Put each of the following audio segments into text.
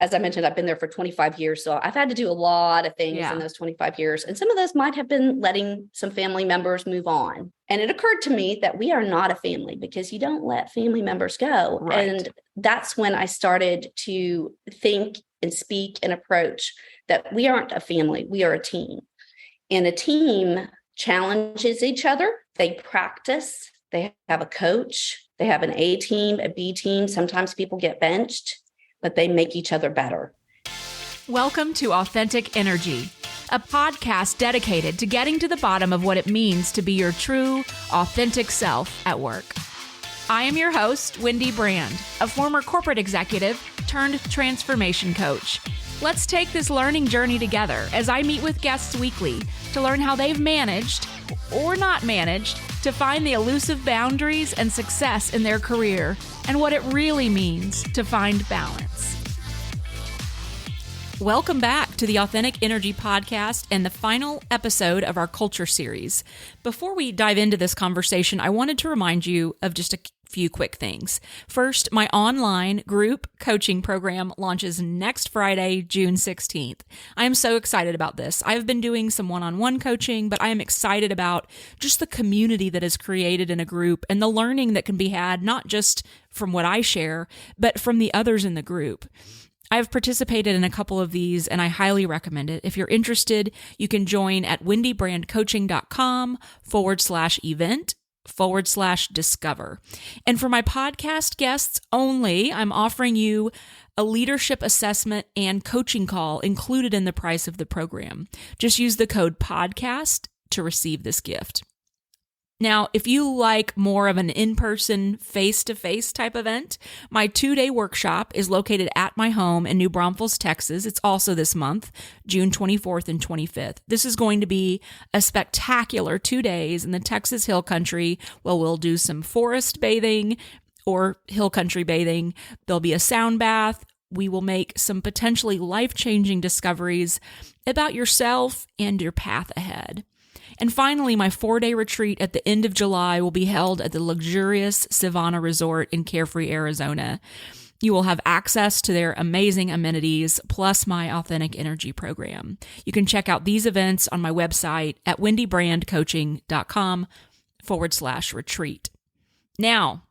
as I mentioned, I've been there for 25 years. So I've had to do a lot of things in those 25 years. And some of those might have been letting some family members move on. And it occurred to me that we are not a family because you don't let family members go. Right. And that's when I started to think and speak and approach that we aren't a family, we are a team. And a team challenges each other. They practice, they have a coach, they have an A team, a B team. Sometimes people get benched, but they make each other better. Welcome to Authentic Energy, a podcast dedicated to getting to the bottom of what it means to be your true, authentic self at work. I am your host, Wendy Brand, a former corporate executive turned transformation coach. Let's take this learning journey together as I meet with guests weekly to learn how they've managed, or not managed, to find the elusive boundaries and success in their career and what it really means to find balance. Welcome back to the Authentic Energy Podcast and the final episode of our Culture Series. Before we dive into this conversation, I wanted to remind you of just a few quick things. First, my online group coaching program launches next Friday, June 16th. I am so excited about this. I've been doing some one-on-one coaching, but I am excited about just the community that is created in a group and the learning that can be had, not just from what I share, but from the others in the group. I've participated in a couple of these and I highly recommend it. If you're interested, you can join at wendybrandcoaching.com/event/discover. And for my podcast guests only, I'm offering you a leadership assessment and coaching call included in the price of the program. Just use the code podcast to receive this gift. Now, if you like more of an in-person, face-to-face type event, my 2-day workshop is located at my home in New Braunfels, Texas. It's also this month, June 24th and 25th. This is going to be a spectacular 2 days in the Texas Hill Country. Well, we'll do some forest bathing or hill country bathing. There'll be a sound bath. We will make some potentially life-changing discoveries about yourself and your path ahead. And finally, my 4-day retreat at the end of July will be held at the luxurious Savannah Resort in Carefree, Arizona. You will have access to their amazing amenities, plus my Authentic Energy program. You can check out these events on my website at wendybrandcoaching.com/retreat. Now,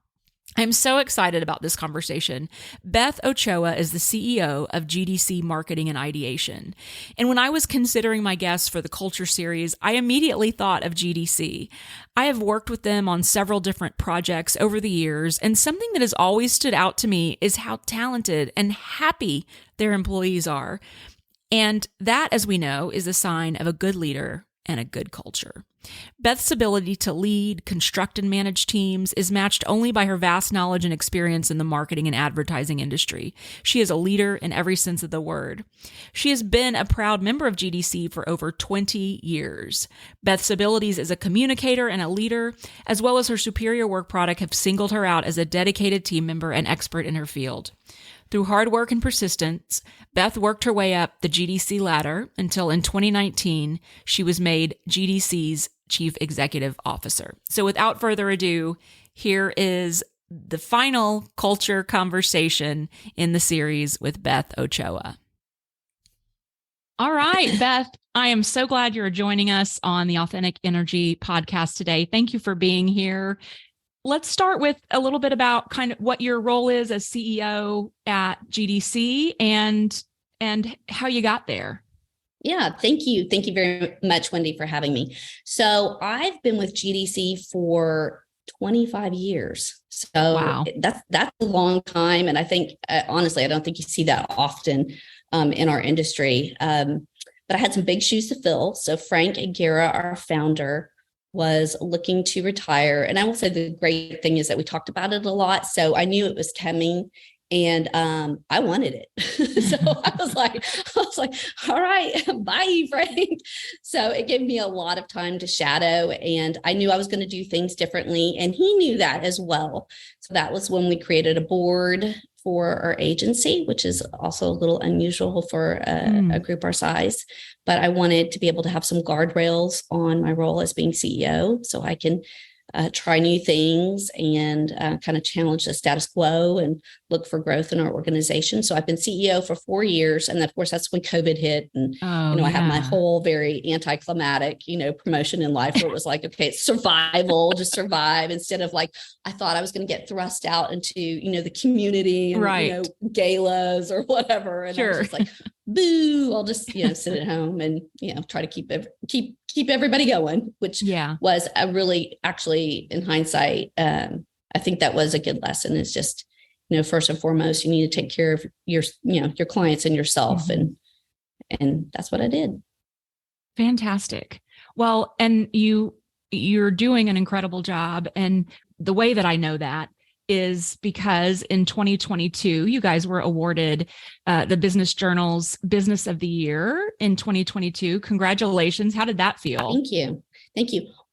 I'm so excited about this conversation. Beth Ochoa is the CEO of GDC Marketing and Ideation. And when I was considering my guests for the Culture Series, I immediately thought of GDC. I have worked with them on several different projects over the years, and something that has always stood out to me is how talented and happy their employees are. And that, as we know, is a sign of a good leader and a good culture. Beth's ability to lead, construct, and manage teams is matched only by her vast knowledge and experience in the marketing and advertising industry. She is a leader in every sense of the word. She has been a proud member of GDC for over 20 years. Beth's abilities as a communicator and a leader, as well as her superior work product, have singled her out as a dedicated team member and expert in her field. Through hard work and persistence, Beth worked her way up the GDC ladder until in 2019, she was made GDC's Chief Executive Officer. So without further ado, here is the final culture conversation in the series with Beth Ochoa. All right, Beth, I am so glad you're joining us on the Authentic Energy podcast today. Thank you for being here. Let's start with a little bit about kind of what your role is as CEO at GDC and how you got there. Yeah, thank you. Thank you very much, Wendy, for having me. So I've been with GDC for 25 years. So wow. That's a long time. And I think, honestly, I don't think you see that often in our industry. But I had some big shoes to fill. So Frank Aguirre, our founder, was looking to retire. And I will say the great thing is that we talked about it a lot. So I knew it was coming and I wanted it. So I was like, all right, bye, Frank. So it gave me a lot of time to shadow and I knew I was going to do things differently. And he knew that as well. So that was when we created a board for our agency, which is also a little unusual for a group our size. But I wanted to be able to have some guardrails on my role as being CEO so I can try new things and kind of challenge the status quo and look for growth in our organization. So I've been CEO for 4 years. And of course, that's when COVID hit. And, I had my whole very anticlimactic, promotion in life where it was like, okay, it's survival, just survive, instead of like, I thought I was going to get thrust out into, the community and, galas or whatever. And I was just like, boo, I'll just, sit at home and, try to keep everybody going, which was a really, actually, in hindsight, I think that was a good lesson. It's just, first and foremost, you need to take care of your clients and yourself. And that's what I did. Fantastic. Well, and you're doing an incredible job. And the way that I know that is because in 2022, you guys were awarded the Business Journal's Business of the Year in 2022. Congratulations. How did that feel? Thank you.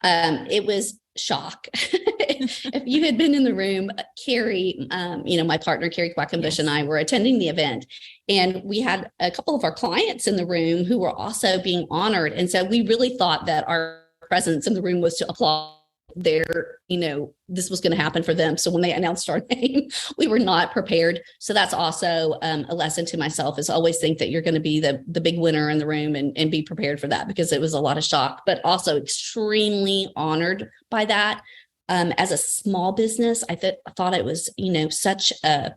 It was shock. If you had been in the room, Carrie, my partner, Carrie Quackenbush, and I were attending the event, and we had a couple of our clients in the room who were also being honored. And so we really thought that our presence in the room was to applaud this was going to happen for them. So when they announced our name, we were not prepared. So that's also a lesson to myself, is always think that you're going to be the big winner in the room and be prepared for that, because it was a lot of shock, but also extremely honored by that. As a small business, I thought it was, such a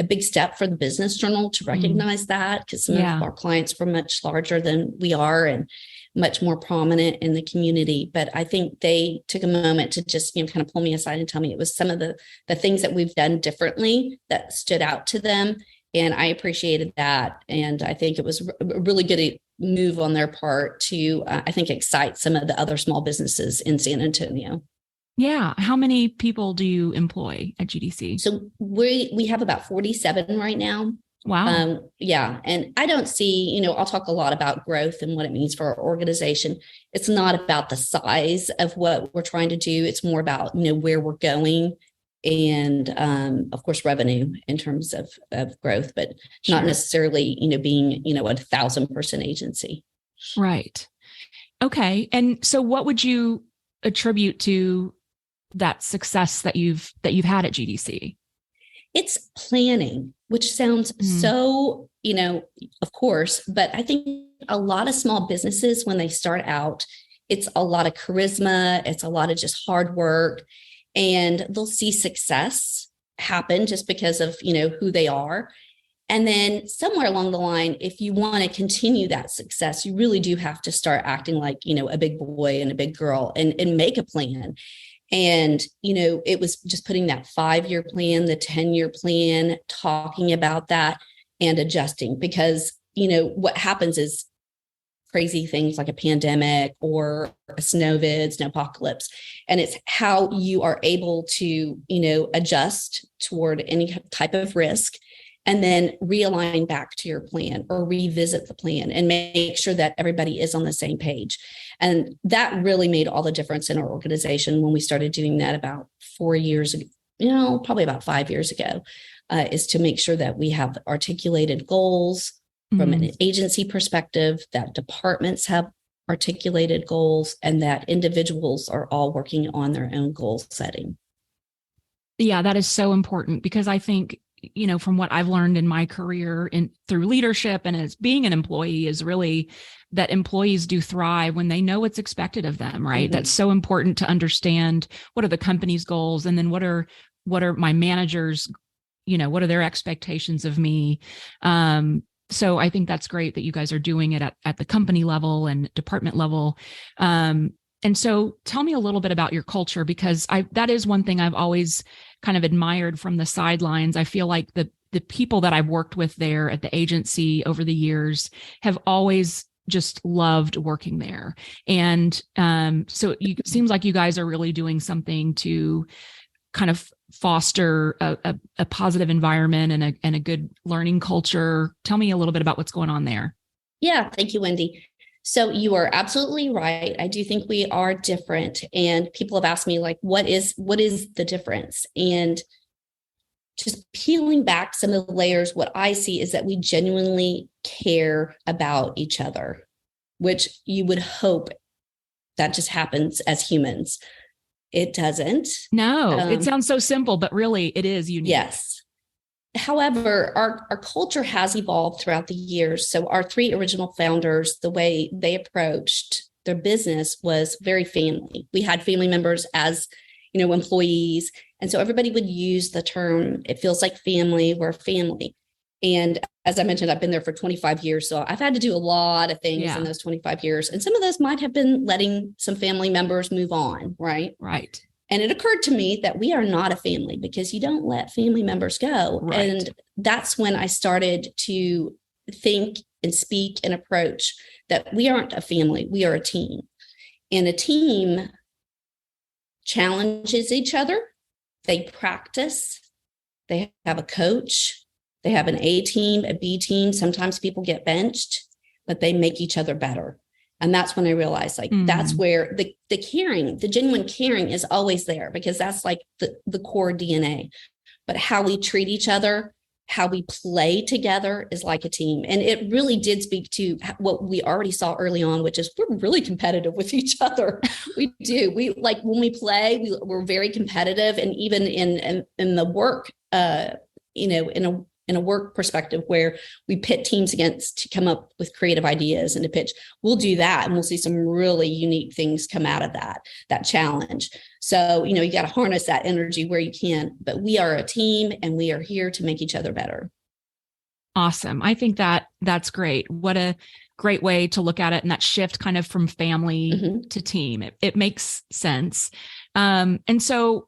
big step for the Business Journal to recognize that, because some of our clients were much larger than we are and much more prominent in the community. But I think they took a moment to just, kind of pull me aside and tell me it was some of the things that we've done differently that stood out to them. And I appreciated that. And I think it was a really good move on their part to, I think, excite some of the other small businesses in San Antonio. Yeah. How many people do you employ at GDC? So we have about 47 right now. Wow. And I don't see, I'll talk a lot about growth and what it means for our organization. It's not about the size of what we're trying to do. It's more about, where we're going and, of course, revenue in terms of growth, but not necessarily, being, a 1,000-person agency. Right. Okay. And so what would you attribute to that success that you've had at GDC? It's planning, which sounds so, of course, but I think a lot of small businesses, when they start out, it's a lot of charisma. It's a lot of just hard work, and they'll see success happen just because of, who they are. And then somewhere along the line, if you want to continue that success, you really do have to start acting like, a big boy and a big girl and make a plan. And, it was just putting that 5-year plan, the 10-year plan, talking about that and adjusting, because, what happens is crazy things like a pandemic or a snowpocalypse. And it's how you are able to, adjust toward any type of risk and then realign back to your plan or revisit the plan and make sure that everybody is on the same page. And that really made all the difference in our organization when we started doing that about 4 years ago, probably about 5 years ago, is to make sure that we have articulated goals from an agency perspective, that departments have articulated goals, and that individuals are all working on their own goal setting. Yeah, that is so important, because I think, from what I've learned in my career through leadership and as being an employee, is really that employees do thrive when they know what's expected of them, right? That's so important to understand what are the company's goals, and then what are my managers, what are their expectations of me? So I think that's great that you guys are doing it at the company level and department level. And so tell me a little bit about your culture, because that is one thing I've always kind of admired from the sidelines. I feel like the people that I've worked with there at the agency over the years have always just loved working there. And so it seems like you guys are really doing something to kind of foster a positive environment and a good learning culture. Tell me a little bit about what's going on there. Yeah, thank you, Wendy. So you are absolutely right. I do think we are different. And people have asked me, like, what is the difference? And just peeling back some of the layers, what I see is that we genuinely care about each other, which you would hope that just happens as humans. It doesn't. No, it sounds so simple, but really it is unique. Yes. However, our culture has evolved throughout the years. So our three original founders, the way they approached their business was very family. We had family members as, employees. And so everybody would use the term, it feels like family, we're a family. And as I mentioned, I've been there for 25 years. So I've had to do a lot of things in those 25 years. And some of those might have been letting some family members move on, right? Right. And it occurred to me that we are not a family because you don't let family members go. Right. And that's when I started to think and speak and approach that we aren't a family, we are a team. And a team challenges each other. They practice. They have a coach. They have an A team, a B team. Sometimes people get benched, but they make each other better. And that's when I realized that's where the caring, the genuine caring is always there because that's like the core DNA. But how we treat each other, how we play together is like a team. And it really did speak to what we already saw early on, which is we're really competitive with each other. We do. We like when we play, we're very competitive. And even in the work, in a work perspective where we pit teams against to come up with creative ideas and to pitch, we'll do that. And we'll see some really unique things come out of that challenge. So, you got to harness that energy where you can, but we are a team and we are here to make each other better. Awesome. I think that's great. What a great way to look at it. And that shift kind of from family to team, it makes sense. And so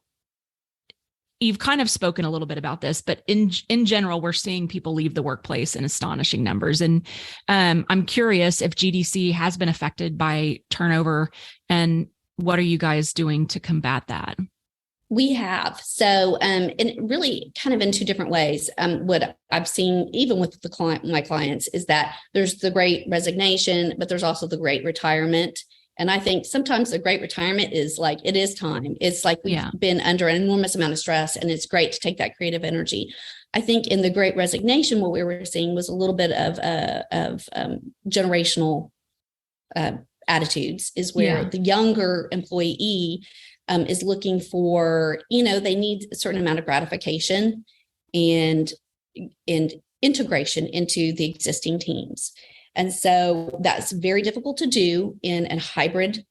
you've kind of spoken a little bit about this, but in general, we're seeing people leave the workplace in astonishing numbers. And I'm curious if GDC has been affected by turnover, and what are you guys doing to combat that? We have. So, and really kind of in two different ways. What I've seen, even with my clients, is that there's the great resignation, but there's also the great retirement. And I think sometimes the great retirement is like, it is time. It's like we've been under an enormous amount of stress, and it's great to take that creative energy. I think in the great resignation, what we were seeing was a little bit of generational attitudes, is where the younger employee is looking for, they need a certain amount of gratification and integration into the existing teams. And so that's very difficult to do in a hybrid,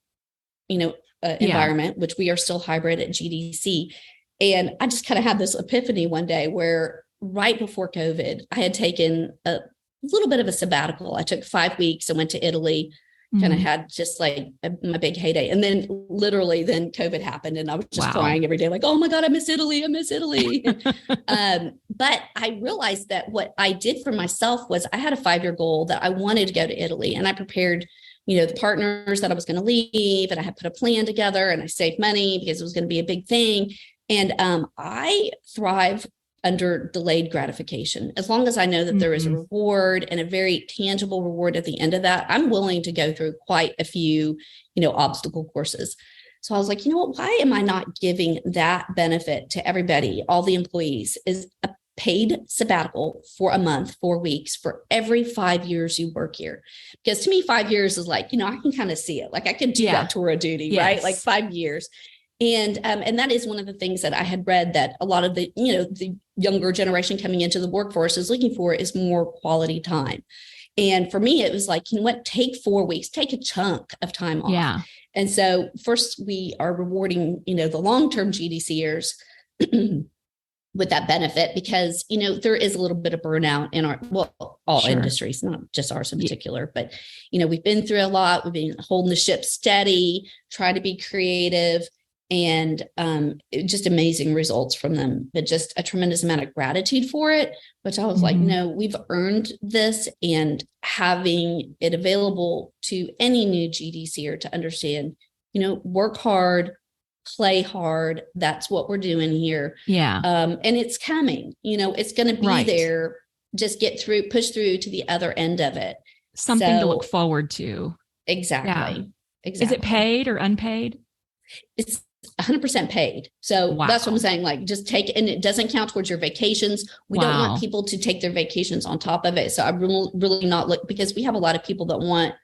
environment, which we are still hybrid at GDC. And I just kind of had this epiphany one day where right before COVID, I had taken a little bit of a sabbatical. I took 5 weeks and went to Italy, kind of had just like my big heyday. And then literally then COVID happened and I was just crying every day, like, oh my God, I miss Italy. But I realized that what I did for myself was I had a 5-year goal that I wanted to go to Italy, and I prepared, the partners that I was going to leave, and I had put a plan together, and I saved money because it was going to be a big thing. And I thrive under delayed gratification. As long as I know that there is a reward and a very tangible reward at the end of that, I'm willing to go through quite a few, obstacle courses. So I was like, why am I not giving that benefit to everybody, all the employees, is a paid sabbatical for a month, 4 weeks for every 5 years you work here? Because to me, 5 years is like, I can kind of see it. Like I could do that tour of duty, right? Like 5 years. And that is one of the things that I had read that a lot of the younger generation coming into the workforce is looking for is more quality time. And for me, it was like, take 4 weeks, take a chunk of time off. Yeah. And so first we are rewarding, the long-term GDCers with that benefit, because, there is a little bit of burnout in all industries, not just ours in particular, but, we've been through a lot. We've been holding the ship steady, trying to be creative, and just amazing results from them, but just a tremendous amount of gratitude for it, which I was like, no, we've earned this. And having it available to any new GDCer to understand, work hard, play hard. That's what we're doing here. Yeah. And it's coming, it's going to be there. Just push through to the other end of it. Something to look forward to. Exactly. Is it paid or unpaid? It's 100% paid. So that's what I'm saying. Like, just take it, and it doesn't count towards your vacations. We don't want people to take their vacations on top of it. So I really not look, because we have a lot of people that want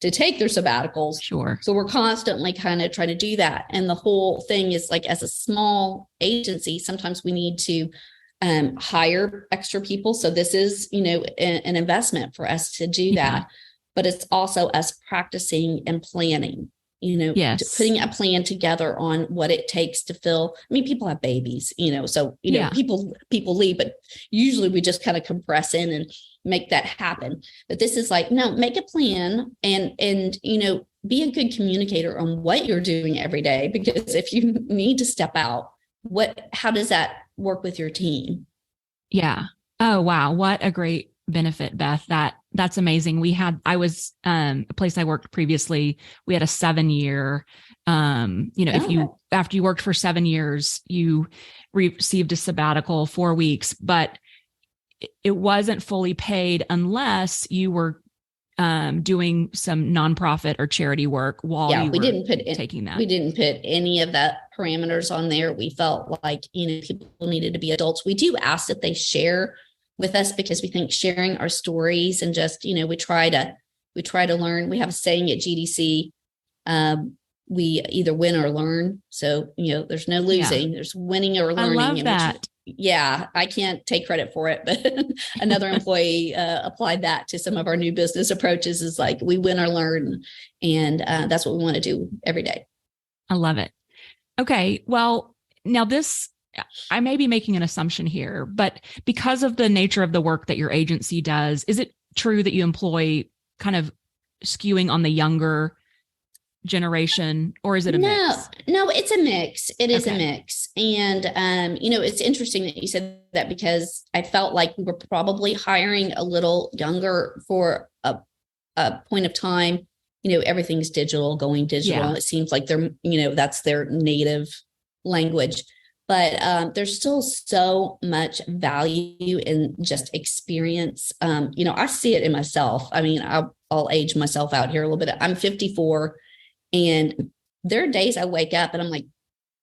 to take their sabbaticals. Sure. So we're constantly kind of trying to do that. And the whole thing is like, as a small agency, sometimes we need to hire extra people. So this is, an investment for us to do that. But it's also us practicing and planning, Yes. putting a plan together on what it takes to fill. I mean, people have babies, so, people leave, but usually we just kind of compress in and make that happen. But this is like, no, make a plan and, be a good communicator on what you're doing every day, because if you need to step out, how does that work with your team? Yeah. Oh, wow. What a great benefit, Beth. That's amazing. A place I worked previously, we had a 7-year, if you, after you worked for 7 years, you received a sabbatical 4 weeks, but it wasn't fully paid unless you were doing some nonprofit or charity work while taking that. We didn't put any of that parameters on there. We felt like, people needed to be adults. We do ask that they share with us, because we think sharing our stories and just, we try to learn. We have a saying at GDC, we either win or learn. So, there's no losing, there's winning or learning. I love that. I can't take credit for it, but another employee applied that to some of our new business approaches, is like, we win or learn. And that's what we want to do every day. I love it. Okay. Well, now I may be making an assumption here, but because of the nature of the work that your agency does, is it true that you employ kind of skewing on the younger generation, or is it a mix? No, it's a mix. It is a mix. And, it's interesting that you said that, because I felt like we were probably hiring a little younger for a point of time. Everything's going digital. Yeah. It seems like they're, that's their native language. But there's still so much value in just experience. I see it in myself. I mean, I'll age myself out here a little bit. I'm 54, and there are days I wake up and I'm like,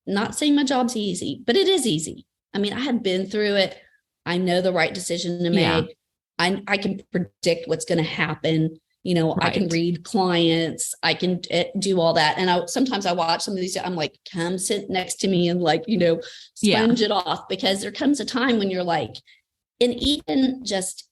not saying my job's easy, but it is easy. I mean, I have been through it. I know the right decision to make. I can predict what's going to happen. Right. I can read clients. I can do all that. And sometimes I watch some of these, I'm like, come sit next to me and sponge it off, because there comes a time when you're like, and even just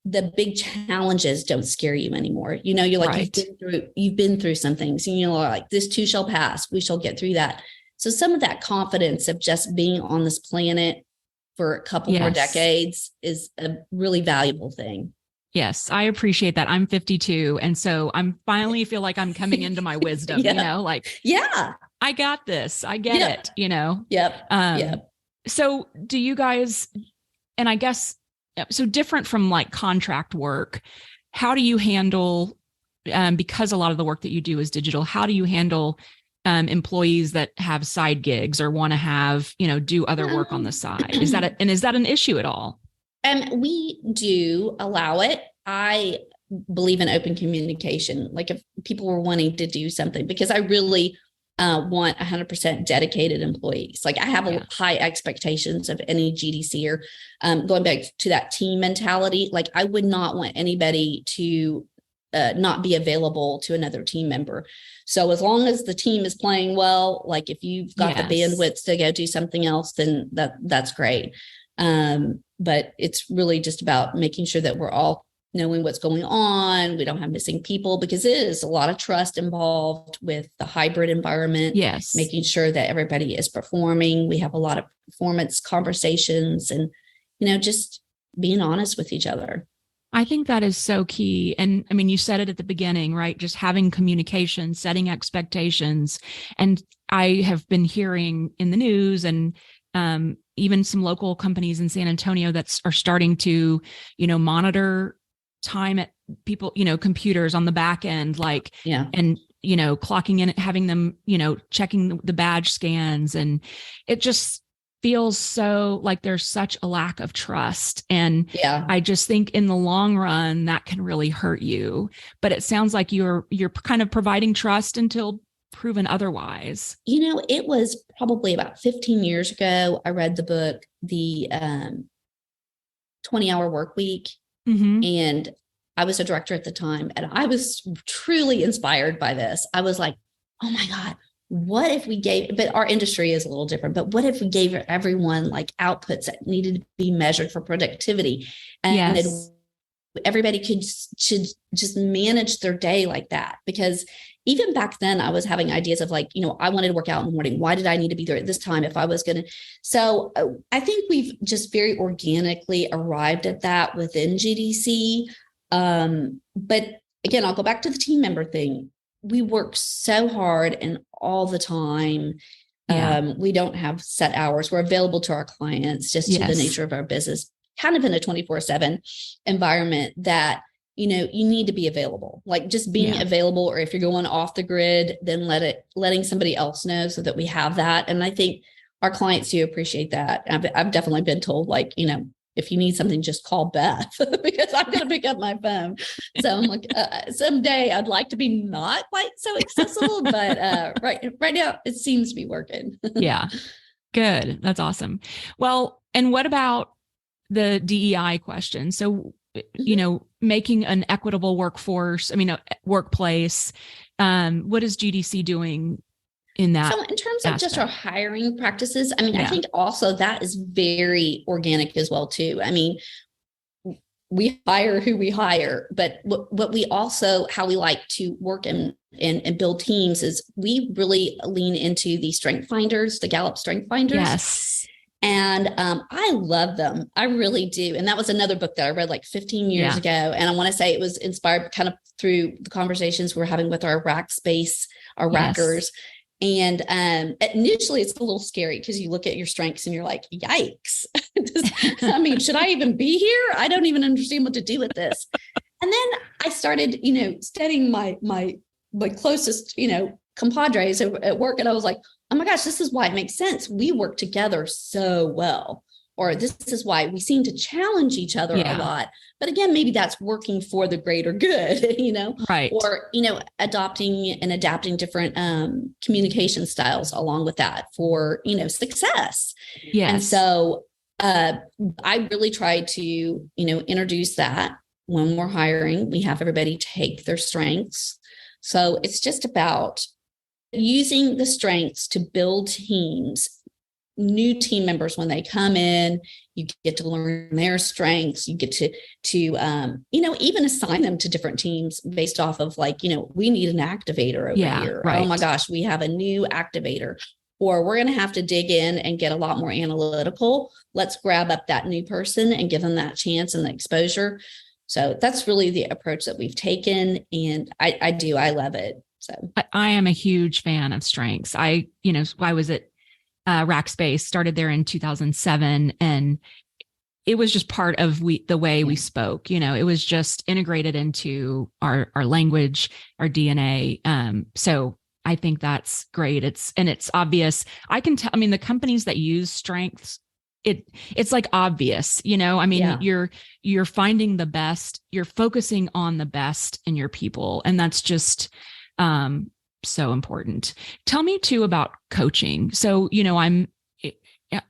the big challenges don't scare you anymore. You're like, right. You've been through some things, and you're like, this too shall pass. We shall get through that. So some of that confidence of just being on this planet for a couple more decades is a really valuable thing. Yes, I appreciate that. I'm 52. And so I'm finally feel like I'm coming into my wisdom, I got this. I get it, Yep. So do you guys, and I guess, so different from like contract work, how do you handle, because a lot of the work that you do is digital, how do you handle employees that have side gigs or want to have, do other work on the side? Is that an issue at all? We do allow it. I believe in open communication. Like, if people were wanting to do something, because I really want 100% dedicated employees. Like, I have high expectations of any GDC, or going back to that team mentality. Like, I would not want anybody to not be available to another team member. So as long as the team is playing well, like if you've got the bandwidth to go do something else, then that's great. But it's really just about making sure that we're all knowing what's going on. We don't have missing people, because it is a lot of trust involved with the hybrid environment. Yes. Making sure that everybody is performing. We have a lot of performance conversations, and, just being honest with each other. I think that is so key. And I mean, you said it at the beginning, right? Just having communication, setting expectations. And I have been hearing in the news, and even some local companies in San Antonio that are starting to, monitor time at people, computers on the back end, and, clocking in, having them, checking the badge scans. And it just feels so like there's such a lack of trust. And I just think in the long run, that can really hurt you. But it sounds like you're kind of providing trust until proven otherwise. It was probably about 15 years ago. I read the book, The 20-Hour Work Week. Mm-hmm. And I was a director at the time, and I was truly inspired by this. I was like, oh my God, what if we gave, but our industry is a little different, but what if we gave everyone like outputs that needed to be measured for productivity, and Yes. everybody should just manage their day like that? Because even back then I was having ideas of like, I wanted to work out in the morning. Why did I need to be there at this time if I was going to? So I think we've just very organically arrived at that within GDC. But again, I'll go back to the team member thing. We work so hard and all the time. Yeah. We don't have set hours. We're available to our clients just to the nature of our business, kind of in a 24/7 environment that, you need to be available, like just being available, or if you're going off the grid, then letting somebody else know so that we have that. And I think our clients do appreciate that. I've definitely been told, like, if you need something, just call Beth because I'm going to pick up my phone. So I'm like, someday I'd like to be not quite so accessible, but right now it seems to be working. Yeah. Good. That's awesome. Well, and what about the DEI question? So, making an equitable workforce, workplace. What is GDC doing in that? So in terms of just our hiring practices, I think also that is very organic as well too. We hire who we hire, but what we also, how we like to work and build teams is we really lean into the strength finders, the Gallup strength finders. Yes. And I love them. I really do. And that was another book that I read like 15 years ago. And I want to say it was inspired kind of through the conversations we're having with our rack space, our rackers. And initially it's a little scary because you look at your strengths and you're like, yikes. Should I even be here? I don't even understand what to do with this. And then I started, studying my closest, compadres at work. And I was like, oh my gosh, this is why it makes sense. We work together so well, or this is why we seem to challenge each other a lot. But again, maybe that's working for the greater good, right. Or, adopting and adapting different communication styles along with that for, success. Yes. And so I really try to, introduce that when we're hiring. We have everybody take their strengths. So it's just about using the strengths to build teams, new team members. When they come in, you get to learn their strengths. You get to even assign them to different teams based off of like, we need an activator over here. Right. Oh my gosh, we have a new activator, or we're going to have to dig in and get a lot more analytical. Let's grab up that new person and give them that chance and the exposure. So that's really the approach that we've taken. And I love it. So I am a huge fan of strengths. I was at Rackspace, started there in 2007, and it was just part of the way we spoke. It was just integrated into our language, our DNA. So I think that's great. It's obvious. I can tell. The companies that use strengths, it's like obvious. You're finding the best. You're focusing on the best in your people, and that's just so important. Tell me too about coaching. So, I'm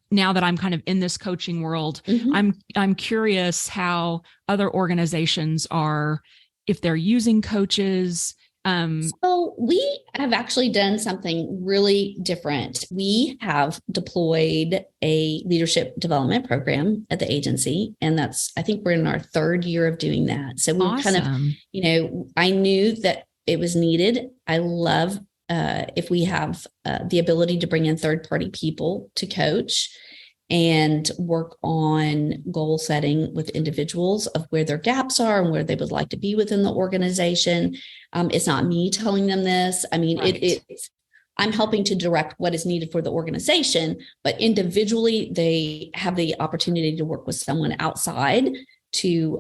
now that I'm kind of in this coaching world, I'm curious how other organizations are, if they're using coaches. So we have actually done something really different. We have deployed a leadership development program at the agency, and I think we're in our third year of doing that. So we kind of, I knew that it was needed. I love if we have the ability to bring in third-party people to coach and work on goal setting with individuals of where their gaps are and where they would like to be within the organization. It's not me telling them this. It's I'm helping to direct what is needed for the organization, but individually they have the opportunity to work with someone outside to,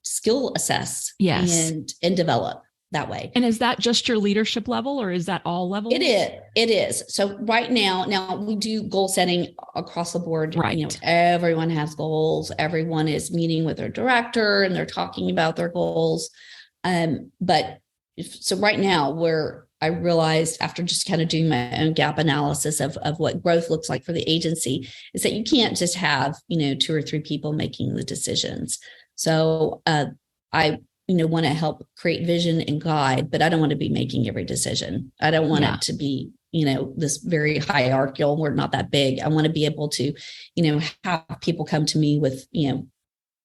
skill assess and develop that way. And is that just your leadership level, or is that all levels? It is. So right now we do goal setting across the board. Right. Everyone has goals. Everyone is meeting with their director and they're talking about their goals. So right now where I realized after just kind of doing my own gap analysis of what growth looks like for the agency is that you can't just have, 2 or 3 people making the decisions. So I want to help create vision and guide, but I don't want to be making every decision. I don't want Yeah. it to be, this very hierarchical. We're not that big. I want to be able to, have people come to me with,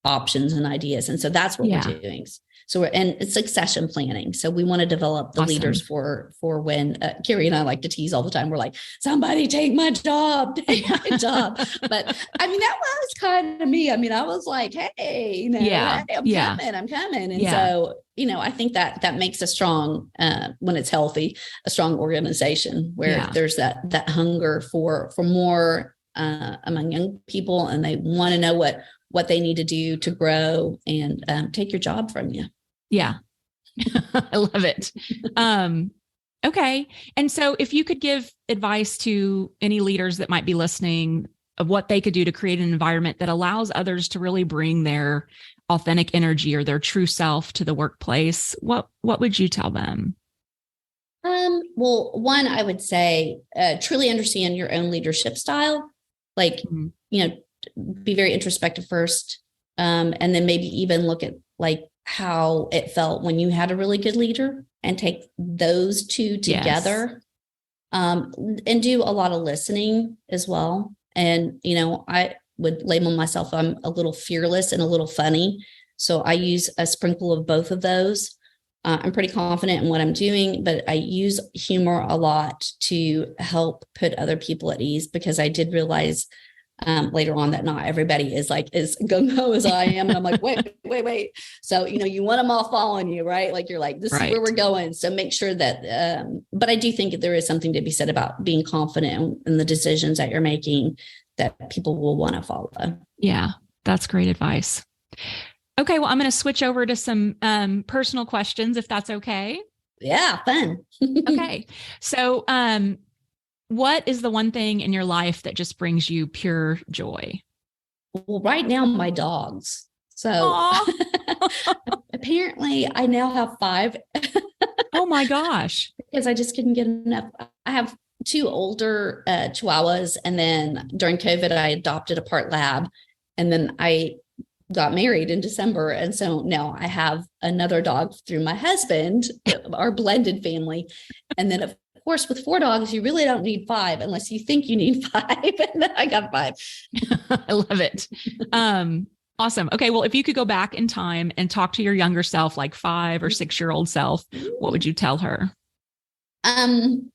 options and ideas. And so that's what we're doing. So and it's succession planning. So we want to develop the leaders for when Carrie and I like to tease all the time. We're like, somebody take my job, take my job. But I mean, that was kind of me. I mean, I was like, hey, hey, I'm coming. And so, I think that makes a strong, when it's healthy, a strong organization where there's that hunger for more among young people, and they want to know what they need to do to grow and take your job from you. Yeah. I love it. Okay. And so if you could give advice to any leaders that might be listening of what they could do to create an environment that allows others to really bring their authentic energy or their true self to the workplace, what would you tell them? Well, one, I would say, truly understand your own leadership style. Like, be very introspective first. And then maybe even look at like how it felt when you had a really good leader, and take those two together. And do a lot of listening as well. And, I would label myself, I'm a little fearless and a little funny. So I use a sprinkle of both of those. I'm pretty confident in what I'm doing, but I use humor a lot to help put other people at ease, because I did realize later on that not everybody is like as gung-ho as I am. And I'm like, wait. So, you want them all following you, right? Like, you're like, this is where we're going. So make sure that, but I do think there is something to be said about being confident in the decisions that you're making that people will want to follow. Yeah, that's great advice. Okay. Well, I'm going to switch over to some personal questions, if that's okay. Yeah, fun. Okay. So, what is the one thing in your life that just brings you pure joy? Well, right now, my dogs. So apparently I now have 5. Oh my gosh. Because I just couldn't get enough. I have 2 older Chihuahuas. And then during COVID, I adopted a part lab. And then I got married in December. And so now I have another dog through my husband, our blended family. And then of course, with 4 dogs, you really don't need 5 unless you think you need 5. And then I got 5. I love it. Awesome. Okay. Well, if you could go back in time and talk to your younger self, like 5 or 6-year-old self, what would you tell her?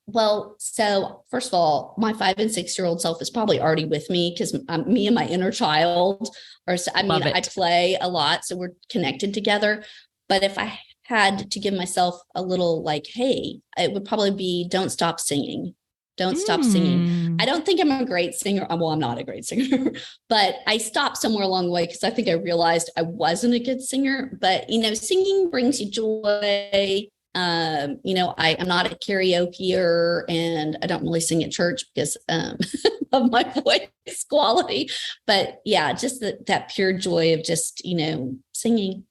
Well, so first of all, my 5 and 6-year-old self is probably already with me, because me and my inner child I play a lot. So we're connected together. But if I had to give myself a little like, hey, it would probably be, don't stop singing. Don't stop singing. I don't think I'm a great singer. Well, I'm not a great singer, but I stopped somewhere along the way because I think I realized I wasn't a good singer. But, singing brings you joy. I'm not a karaokeer, and I don't really sing at church because of my voice quality. But yeah, just that pure joy of just, singing.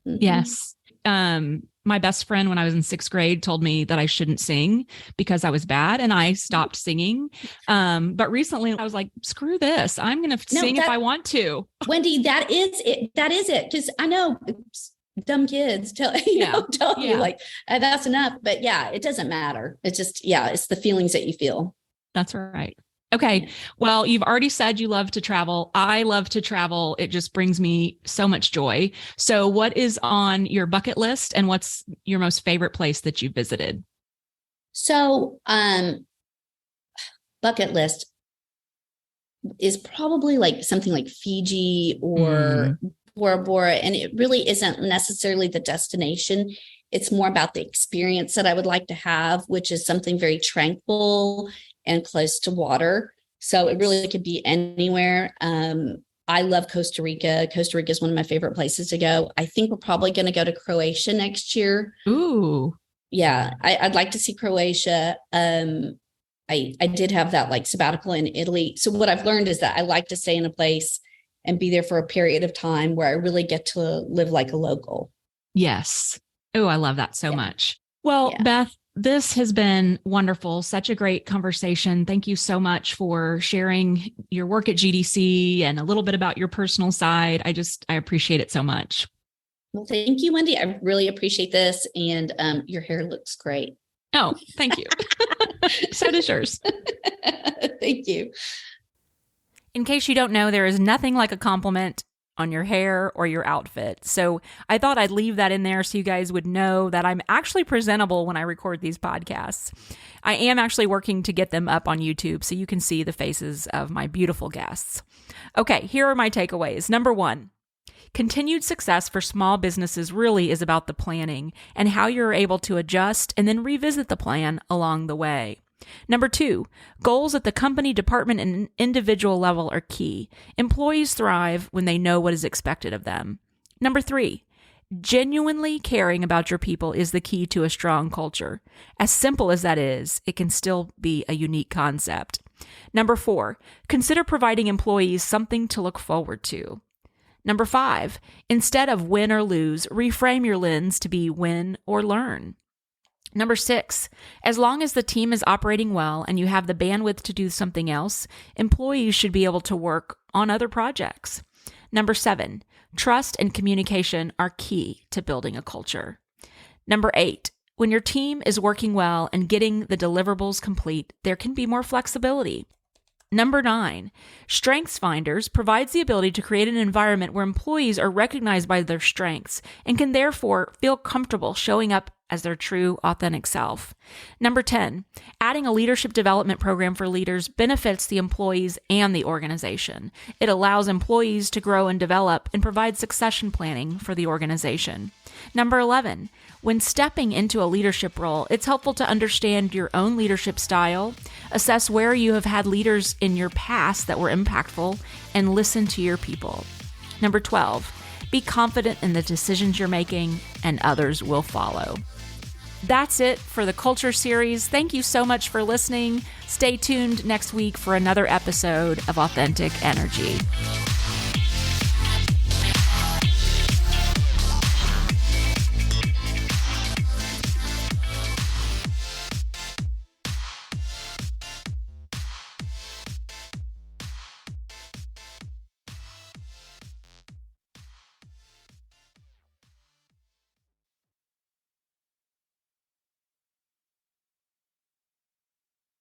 Mm-hmm. Yes. My best friend when I was in 6th grade told me that I shouldn't sing because I was bad, and I stopped singing. But recently I was like, screw this. I'm going to sing if I want to. Wendy, that is it. That is it. Because I know dumb kids tell you like, that's enough. But yeah, it doesn't matter. It's just, it's the feelings that you feel. That's right. Okay. Well, you've already said you love to travel. I love to travel. It just brings me so much joy. So what is on your bucket list, and what's your most favorite place that you visited? So, bucket list is probably like something like Fiji or Bora Bora. And it really isn't necessarily the destination. It's more about the experience that I would like to have, which is something very tranquil and close to water. So it really could be anywhere. I love Costa Rica. Costa Rica is one of my favorite places to go. I think we're probably going to go to Croatia next year. Ooh. Yeah, I'd like to see Croatia. I did have that like sabbatical in Italy. So what I've learned is that I like to stay in a place and be there for a period of time where I really get to live like a local. Yes. Oh, I love that so much. Well, Beth, this has been wonderful. Such a great conversation. Thank you so much for sharing your work at GDC and a little bit about your personal side. I appreciate it so much. Well, thank you, Wendy. I really appreciate this. And your hair looks great. Oh, thank you. So does yours. Thank you. In case you don't know, there is nothing like a compliment on your hair or your outfit. So I thought I'd leave that in there so you guys would know that I'm actually presentable when I record these podcasts. I am actually working to get them up on YouTube so you can see the faces of my beautiful guests. Okay, here are my takeaways. Number 1, continued success for small businesses really is about the planning and how you're able to adjust and then revisit the plan along the way. Number 2, goals at the company, department, and individual level are key. Employees thrive when they know what is expected of them. Number 3, genuinely caring about your people is the key to a strong culture. As simple as that is, it can still be a unique concept. Number 4, consider providing employees something to look forward to. Number 5, instead of win or lose, reframe your lens to be win or learn. Number 6, as long as the team is operating well and you have the bandwidth to do something else, employees should be able to work on other projects. Number 7, trust and communication are key to building a culture. Number 8, when your team is working well and getting the deliverables complete, there can be more flexibility. Number 9, Strengths Finders provides the ability to create an environment where employees are recognized by their strengths and can therefore feel comfortable showing up as their true, authentic self. Number 10, adding a leadership development program for leaders benefits the employees and the organization. It allows employees to grow and develop and provides succession planning for the organization. Number 11, when stepping into a leadership role, it's helpful to understand your own leadership style, assess where you have had leaders in your past that were impactful, and listen to your people. Number 12, be confident in the decisions you're making, and others will follow. That's it for the Culture Series. Thank you so much for listening. Stay tuned next week for another episode of Authentic Energy.